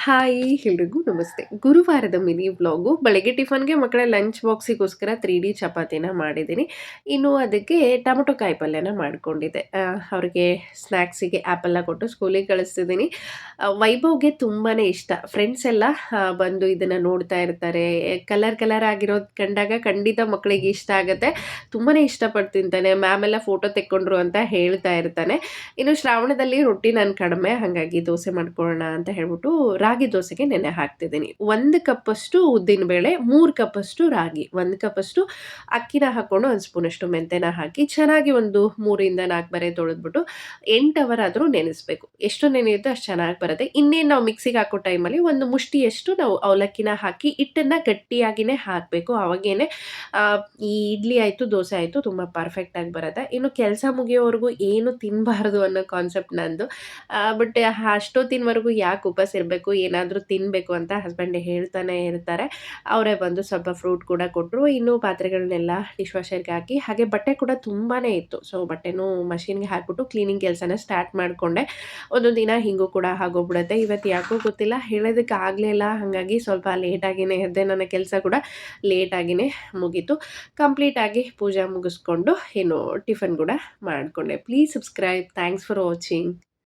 Hi ಎಲ್ರಿಗೂ ನಮಸ್ತೆ. ಗುರುವಾರದ mini vlog. ಬೆಳಗ್ಗೆ ಟಿಫನ್‌ಗೆ ಮಕ್ಕಳ ಲಂಚ್ ಬಾಕ್ಸಿಗೋಸ್ಕರ 3D ಚಪಾತಿನ ಮಾಡಿದ್ದೀನಿ. ಇನ್ನು ಅದಕ್ಕೆ ಟೊಮೊಟೊ ಕಾಯಿ ಪಲ್ಯನ ಮಾಡ್ಕೊಂಡಿದ್ದೆ. ಅವ್ರಿಗೆ ಸ್ನ್ಯಾಕ್ಸಿಗೆ ಆ್ಯಪಲ್ನ ಕೊಟ್ಟು ಸ್ಕೂಲಿಗೆ ಕಳಿಸ್ತಿದ್ದೀನಿ. ವೈಭವ್‌ಗೆ ತುಂಬಾನೇ ಇಷ್ಟ. ಫ್ರೆಂಡ್ಸ್ ಎಲ್ಲ ಬಂದು ಇದನ್ನ ನೋಡ್ತಾ ಇರ್ತಾರೆ. ಕಲರ್ ಆಗಿರೋದು ಕಂಡಾಗ ಖಂಡಿತ ಮಕ್ಕಳಿಗೆ ಇಷ್ಟ ಆಗತ್ತೆ. ತುಂಬಾನೇ ಇಷ್ಟಪಟ್ಟು ತಿಂತಾನೆ. ಮ್ಯಾಮ್ ಎಲ್ಲ ಫೋಟೋ ತೆಕ್ಕೊಂಡ್ರು ಅಂತ ಹೇಳ್ತಾ ಇರ್ತಾನೆ. ಇನ್ನು ಶ್ರಾವಣದಲ್ಲಿ ರೊಟ್ಟಿ ನಾನು ಕಡಿಮೆ, ಹಾಗಾಗಿ ದೋಸೆ ಮಾಡ್ಕೊಳ್ಳೋಣ ಅಂತ ಹೇಳ್ಬಿಟ್ಟು ರಾಗಿ ದೋಸೆಗೆ ನೆನೆ ಹಾಕ್ತಿದ್ದೀನಿ. 1 ಕಪ್ಪಷ್ಟು ಉದ್ದಿನಬೇಳೆ, 3 ಕಪ್ಪಷ್ಟು ರಾಗಿ, 1 ಕಪ್ಪಷ್ಟು ಅಕ್ಕಿನ ಹಾಕ್ಕೊಂಡು 1 ಸ್ಪೂನಷ್ಟು ಮೆಂತೆನ ಹಾಕಿ ಚೆನ್ನಾಗಿ ಒಂದು 3ರಿಂದ 4 ಬಾರಿ ತೊಳೆದ್ಬಿಟ್ಟು 8 ಅವರ್ ಆದ್ರೂ ನೆನೆಸ್ಬೇಕು. ಎಷ್ಟು ನೆನೆಯುತ್ತೋ ಅಷ್ಟು ಚೆನ್ನಾಗಿ ಬರುತ್ತೆ. ಇನ್ನೇನು ನಾವು ಮಿಕ್ಸಿಗೆ ಹಾಕೋ ಟೈಮಲ್ಲಿ ಒಂದು ಮುಷ್ಟಿಯಷ್ಟು ನಾವು ಅವಲಕ್ಕಿನ ಹಾಕಿ ಹಿಟ್ಟನ್ನ ಗಟ್ಟಿಯಾಗಿನೇ ಹಾಕಬೇಕು. ಅವಾಗೇನೆ ಈ ಇಡ್ಲಿ ಆಯ್ತು, ದೋಸೆ ಆಯ್ತು ತುಂಬಾ ಪರ್ಫೆಕ್ಟ್ ಆಗಿ ಬರುತ್ತೆ. ಇನ್ನು ಕೆಲಸ ಮುಗಿಯೋವರೆಗೂ ಏನು ತಿನ್ನಬಾರ್ದು ಅನ್ನೋ ಕಾನ್ಸೆಪ್ಟ್ ನಂದು. ಬಟ್ ಅಷ್ಟೊತ್ತಿನವರೆಗೂ ಯಾಕೆ ಉಪವಾಸ ಇರಬೇಕು, ಏನಾದರೂ ತಿನ್ನಬೇಕು ಅಂತ ಹಸ್ಬೆಂಡ್ ಹೇಳ್ತಾನೆ ಇರ್ತಾರೆ. ಅವರೇ ಬಂದು ಸ್ವಲ್ಪ ಫ್ರೂಟ್ ಕೂಡ ಕೊಟ್ಟರು. ಇನ್ನು ಪಾತ್ರೆಗಳನ್ನೆಲ್ಲ ಡಿಶ್ ವಾಷರ್‌ಗೆ ಹಾಕಿ, ಹಾಗೆ ಬಟ್ಟೆ ಕೂಡ ತುಂಬಾನೇ ಇತ್ತು. ಸೊ ಬಟ್ಟೆನೂ ಮಷೀನ್‌ಗೆ ಹಾಕ್ಬಿಟ್ಟು ಕ್ಲೀನಿಂಗ್ ಕೆಲಸನ ಸ್ಟಾರ್ಟ್ ಮಾಡ್ಕೊಂಡೆ. ಒಂದೊಂದು ದಿನ ಹಿಂಗೂ ಕೂಡ ಆಗೋಗ್ಬಿಡುತ್ತೆ. ಇವತ್ತು ಯಾಕೋ ಗೊತ್ತಿಲ್ಲ ಹೇಳೋದಕ್ಕೆ ಆಗ್ಲಿಲ್ಲ. ಹಾಗಾಗಿ ಸ್ವಲ್ಪ ಲೇಟಾಗಿನೇ ಎದ್ದೆ. ನನ್ನ ಕೆಲಸ ಕೂಡ ಲೇಟಾಗಿನೇ ಮುಗೀತು. ಕಂಪ್ಲೀಟ್ ಆಗಿ ಪೂಜೆ ಮುಗಿಸ್ಕೊಂಡು ಇನ್ನು ಟಿಫನ್ ಕೂಡ ಮಾಡ್ಕೊಂಡೆ. Please subscribe. Thanks for watching.